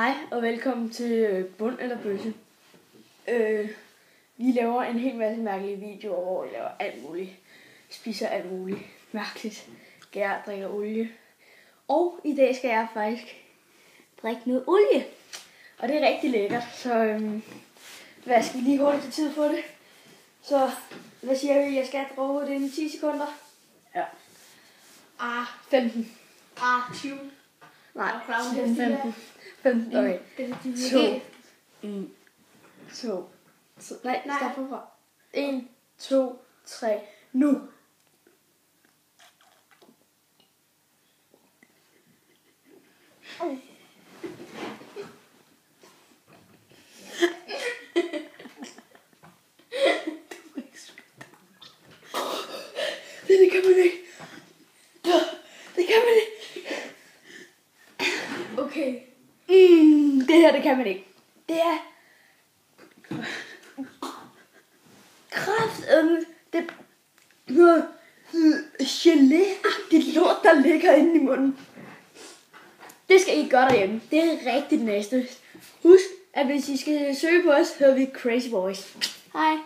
Hej og velkommen til Bund eller Bøsse. Vi laver en hel masse mærkelige videoer, hvor vi laver alt muligt. Spiser alt muligt mærkeligt. Gær drikker olie. Og i dag skal jeg faktisk drikke noget olie. Og det er rigtig lækkert, så hvad skal vi lige hurtigt til tid for det? Så hvad siger vi, jeg skal drage det i 10 sekunder? Ja. 15. 20. Nej, 15. 15, okay. 2. Nej, stop forfra. 1, 2, 3, nu! Det kan man ikke. Det kan man ikke. Okay. Det her, det kan man ikke. Det er kraftedeme. Det er noget gelé-agtigt lort, der ligger inde i munden. Det skal I gøre derhjemme. Det er rigtig næste. Husk, at hvis I skal søge på os, hedder vi Crazy Boys. Hej.